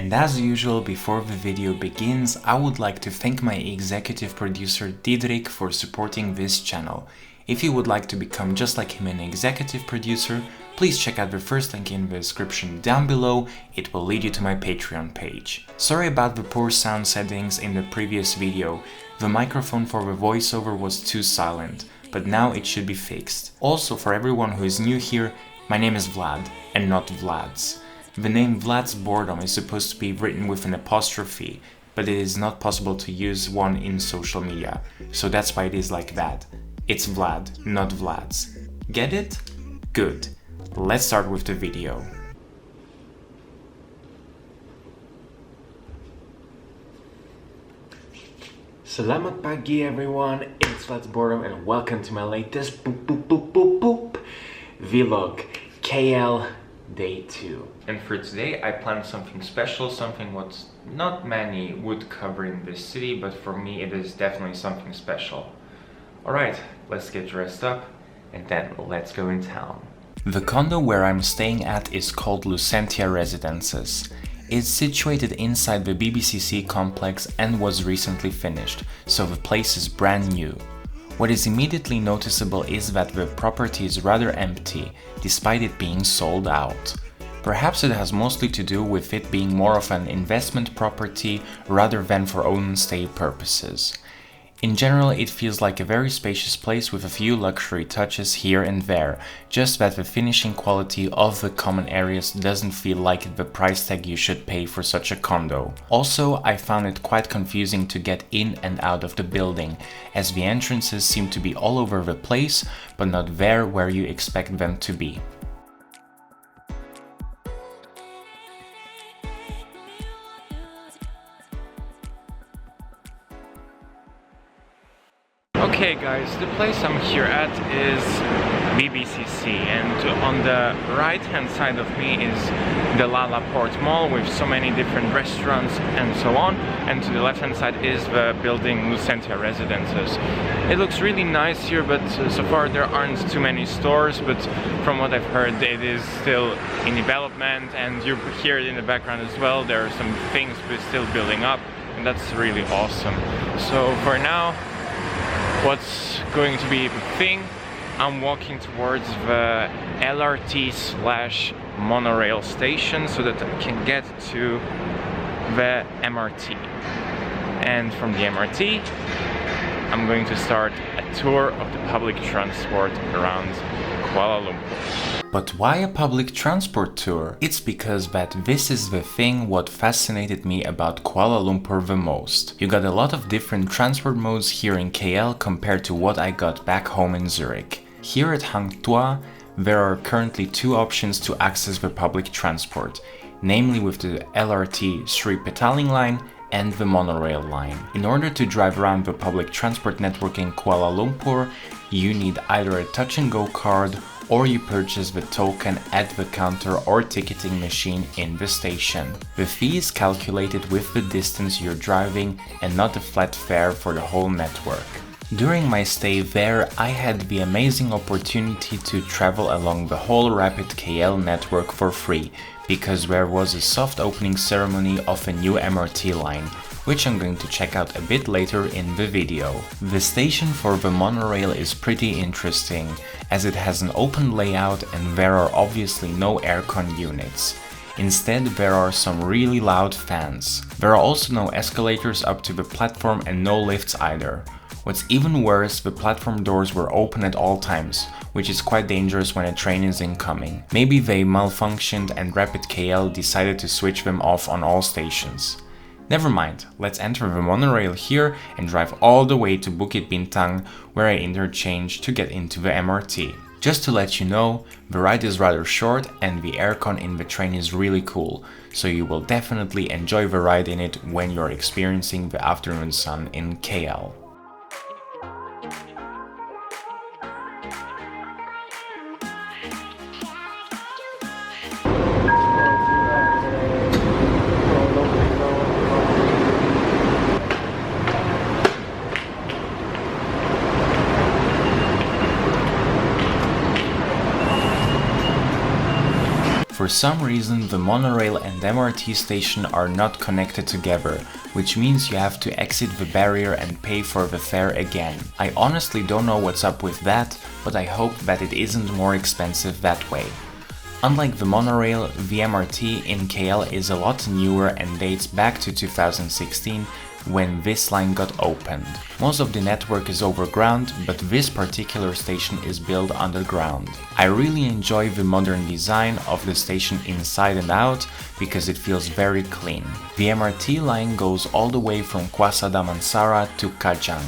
And as usual, before the video begins, I would like to thank my executive producer Didrik for supporting this channel. If you would like to become just like him an executive producer, please check out the first link in the description down below, it will lead you to my Patreon page. Sorry about the poor sound settings in the previous video, the microphone for the voiceover was too silent, but now it should be fixed. Also, for everyone who is new here, my name is Vlad, and not Vlad's. The name Vlad's Boredom is supposed to be written with an apostrophe, but it is not possible to use one in social media, so that's why it is like that. It's Vlad, not Vlad's. Get it? Good. Let's start with the video. Selamat pagi everyone, it's Vlad's Boredom and welcome to my latest vlog, KL Day 2. And for today I planned something special, something what not many would cover in this city, but for me it is definitely something special. Alright, let's get dressed up and then let's go in town. The condo where I'm staying at is called Lucentia Residences. It's situated inside the BBCC complex and was recently finished, so the place is brand new. What is immediately noticeable is that the property is rather empty, despite it being sold out. Perhaps it has mostly to do with it being more of an investment property rather than for own stay purposes. In general, it feels like a very spacious place with a few luxury touches here and there, just that the finishing quality of the common areas doesn't feel like the price tag you should pay for such a condo. Also, I found it quite confusing to get in and out of the building, as the entrances seem to be all over the place, but not there where you expect them to be. Okay guys, the place I'm here at is BBCC, and on the right hand side of me is the Lala Port Mall with so many different restaurants and so on, and to the left hand side is the building Lucentia Residences. It looks really nice here, but so far there aren't too many stores, but from what I've heard it is still in development, and you hear it in the background as well, there are some things but still building up, and that's really awesome. So for now, what's going to be the thing? I'm walking towards the LRT/monorail station so that I can get to the MRT. And from the MRT, I'm going to start a tour of the public transport around Kuala Lumpur. But why a public transport tour? It's because that this is the thing what fascinated me about Kuala Lumpur the most. You got a lot of different transport modes here in KL compared to what I got back home in Zurich. Here at Hang Tuah, there are currently two options to access the public transport, namely with the LRT Sri Petaling line and the Monorail line. In order to drive around the public transport network in Kuala Lumpur, you need either a touch-and-go card or you purchase the token at the counter or ticketing machine in the station. The fee is calculated with the distance you're driving and not a flat fare for the whole network. During my stay there, I had the amazing opportunity to travel along the whole Rapid KL network for free, because there was a soft opening ceremony of a new MRT line, which I'm going to check out a bit later in the video. The station for the monorail is pretty interesting, as it has an open layout and there are obviously no aircon units. Instead, there are some really loud fans. There are also no escalators up to the platform and no lifts either. What's even worse, the platform doors were open at all times, which is quite dangerous when a train is incoming. Maybe they malfunctioned and Rapid KL decided to switch them off on all stations. Never mind, let's enter the monorail here and drive all the way to Bukit Bintang, where I interchange to get into the MRT. Just to let you know, the ride is rather short and the aircon in the train is really cool, so you will definitely enjoy the ride in it when you're experiencing the afternoon sun in KL. For For some reason, the monorail and MRT station are not connected together, which means you have to exit the barrier and pay for the fare again. I honestly don't know what's up with that, but I hope that it isn't more expensive that way. Unlike the monorail, the MRT in KL is a lot newer and dates back to 2016, when this line got opened. Most of the network is overground, but this particular station is built underground. I really enjoy the modern design of the station inside and out because it feels very clean. The MRT line goes all the way from Kuala Damansara to Kajang.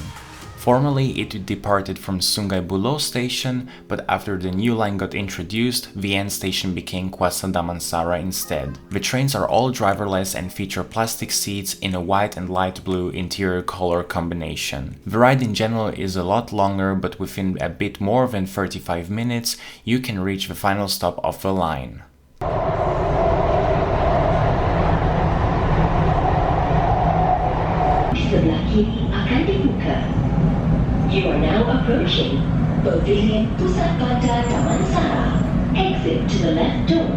Formerly, it departed from Sungai Buloh station, but after the new line got introduced, the end station became Kuala Damansara instead. The trains are all driverless and feature plastic seats in a white and light blue interior color combination. The ride in general is a lot longer, but within a bit more than 35 minutes, you can reach the final stop of the line. Sebelah kiri akan dibuka. You are now approaching Pavilion Pusat Kota Damansara. Exit to the left door.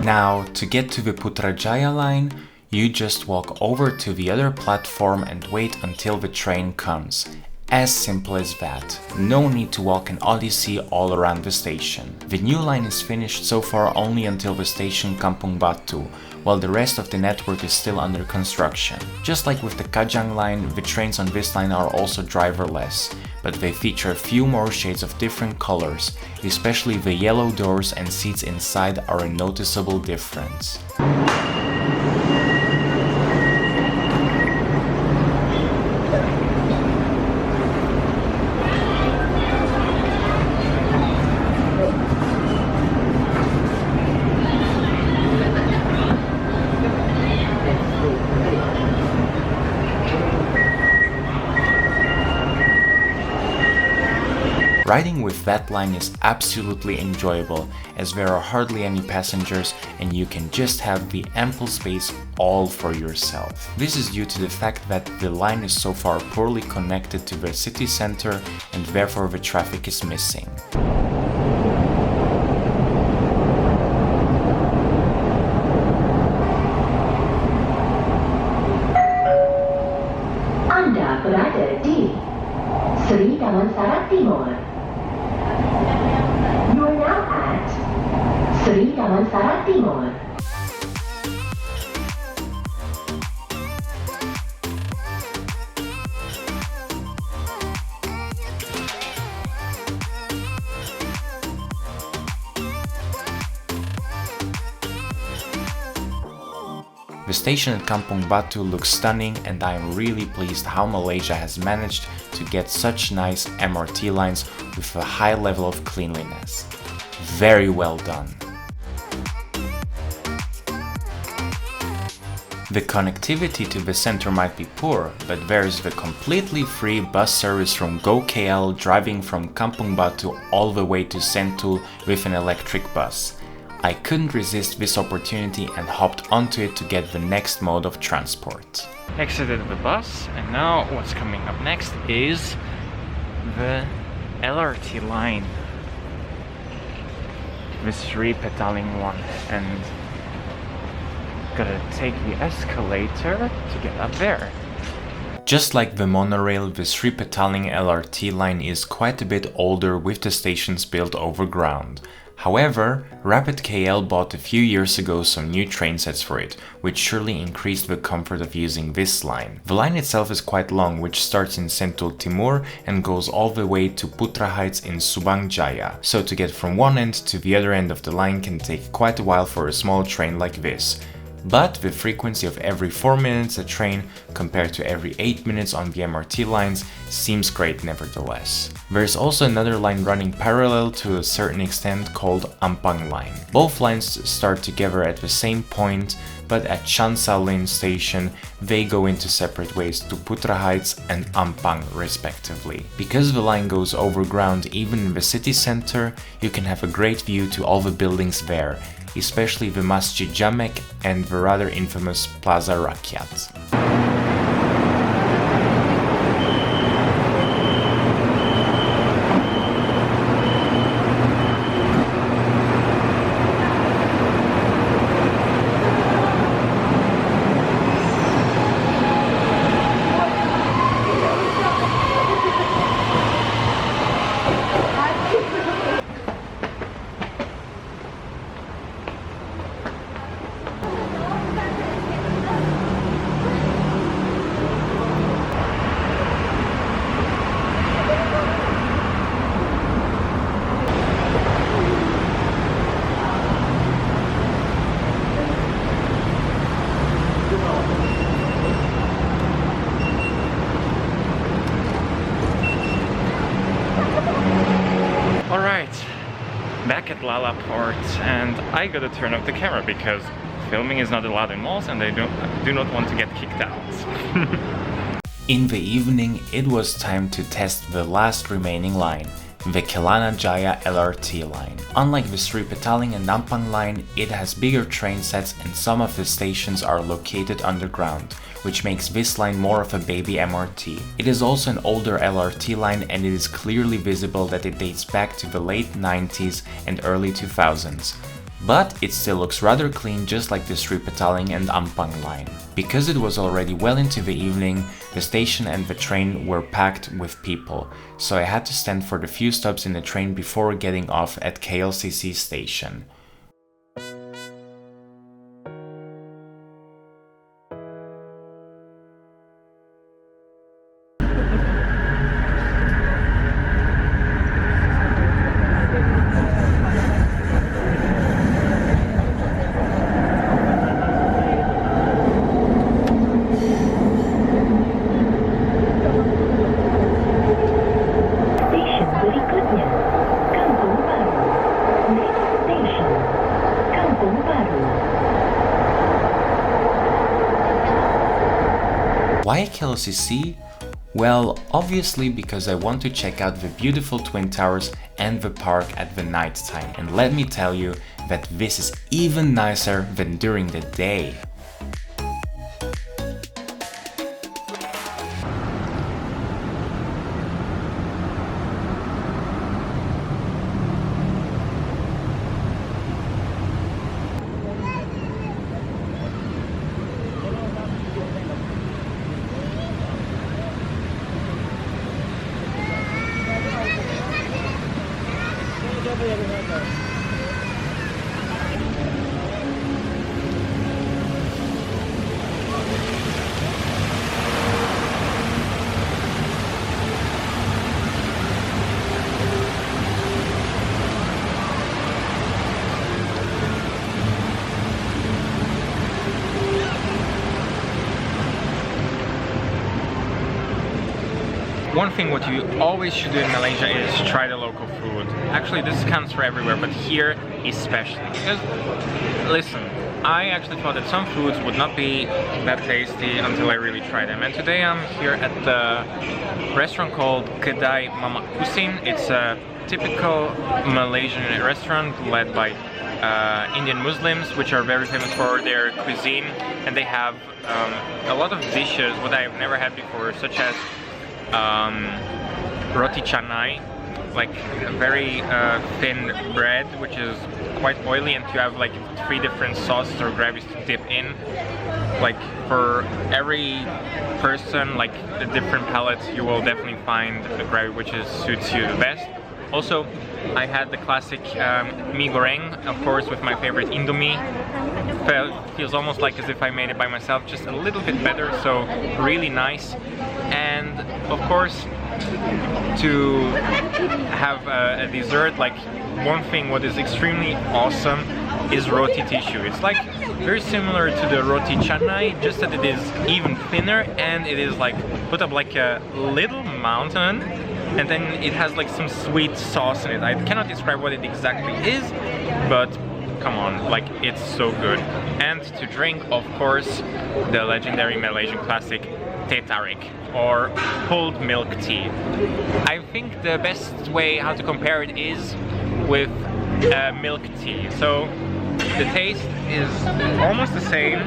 Now, to get to the Putrajaya line, you just walk over to the other platform and wait until the train comes. As simple as that. No need to walk an odyssey all around the station. The new line is finished so far only until the station Kampung Batu, while the rest of the network is still under construction. Just like with the Kajang line, the trains on this line are also driverless, but they feature a few more shades of different colors, especially the yellow doors and seats inside are a noticeable difference. Riding with that line is absolutely enjoyable, as there are hardly any passengers and you can just have the ample space all for yourself. This is due to the fact that the line is so far poorly connected to the city center and therefore the traffic is missing. Anda berada di Sri Damansara Timur. You are now at Sri Damansara Timur. The station at Kampung Batu looks stunning, and I am really pleased how Malaysia has managed to get such nice MRT lines with a high level of cleanliness. Very well done. The connectivity to the center might be poor, but there is the completely free bus service from GoKL driving from Kampung Batu all the way to Sentul with an electric bus. I couldn't resist this opportunity and hopped onto it to get the next mode of transport. Exited the bus, and now what's coming up next is the LRT line. The Sri Petaling one, and gotta take the escalator to get up there. Just like the monorail, the Sri Petaling LRT line is quite a bit older with the stations built overground. However, Rapid KL bought a few years ago some new train sets for it, which surely increased the comfort of using this line. The line itself is quite long, which starts in Sentul Timur and goes all the way to Putra Heights in Subang Jaya, so to get from one end to the other end of the line can take quite a while for a small train like this. But the frequency of every 4 minutes a train compared to every 8 minutes on the MRT lines seems great nevertheless. There is also another line running parallel to a certain extent called Ampang line. Both lines start together at the same point, but at Chansauling station they go into separate ways to Putra Heights and Ampang respectively. Because the line goes overground even in the city center, you can have a great view to all the buildings there, especially the Masjid Jamek and the rather infamous Plaza Rakyat. Lala port, and I gotta turn off the camera because filming is not allowed in malls and I do not want to get kicked out. In the evening, it was time to test the last remaining line, the Kelana Jaya LRT line. Unlike the Sri Petaling and Ampang line, it has bigger train sets and some of the stations are located underground, which makes this line more of a baby MRT. It is also an older LRT line and it is clearly visible that it dates back to the late 90s and early 2000s. But it still looks rather clean, just like the Sri Petaling and Ampang line. Because it was already well into the evening, the station and the train were packed with people, so I had to stand for the few stops in the train before getting off at KLCC station. Why KLCC? Well, obviously because I want to check out the beautiful Twin Towers and the park at the night time, and let me tell you that this is even nicer than during the day. One thing what you always should do in Malaysia is try the local food. Actually, this counts for everywhere, but here especially. Because, listen, I actually thought that some foods would not be that tasty until I really tried them. And today I'm here at the restaurant called Kedai Mamak. It's a typical Malaysian restaurant led by Indian Muslims, which are very famous for their cuisine. And they have a lot of dishes what I've never had before, such as roti canai, like a very thin bread which is quite oily, and you have like 3 different sauces or gravies to dip in. Like for every person, like a different palate, you will definitely find a gravy which suits you the best. Also, I had the classic mee goreng, of course, with my favorite Indomie. Feels almost like as if I made it by myself, just a little bit better, so really nice. And of course, to have a dessert, like one thing what is extremely awesome is roti tissue. It's like very similar to the roti canai, just that it is even thinner and it is like put up like a little mountain, and then it has like some sweet sauce in it. I cannot describe what it exactly is, but come on, like it's so good. And to drink, of course, the legendary Malaysian classic teh tarik, or pulled milk tea. I think the best way how to compare it is with milk tea. So the taste is almost the same,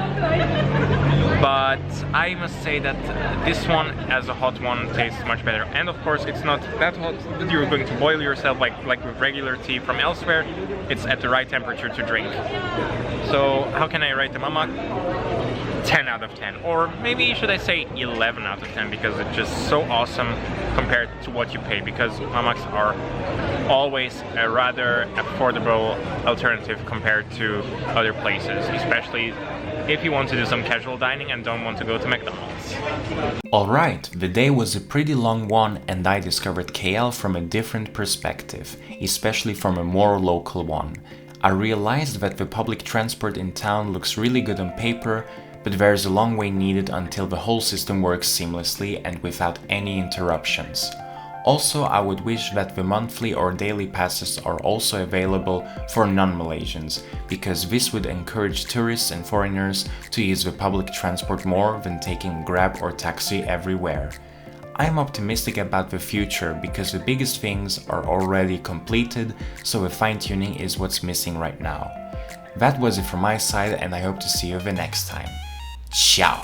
but I must say that this one as a hot one tastes much better. And of course it's not that hot that you're going to boil yourself like with regular tea from elsewhere. It's at the right temperature to drink. So how can I rate the mamak? 10 out of 10, or maybe should I say 11 out of 10, because it's just so awesome compared to what you pay, because mamaks are always a rather affordable alternative compared to other places, especially if you want to do some casual dining and don't want to go to McDonald's. Alright, the day was a pretty long one and I discovered KL from a different perspective, especially from a more local one. I realized that the public transport in town looks really good on paper, but there's a long way needed until the whole system works seamlessly and without any interruptions. Also, I would wish that the monthly or daily passes are also available for non-Malaysians, because this would encourage tourists and foreigners to use the public transport more than taking Grab or taxi everywhere. I am optimistic about the future because the biggest things are already completed, so the fine-tuning is what's missing right now. That was it from my side, and I hope to see you the next time. Ciao!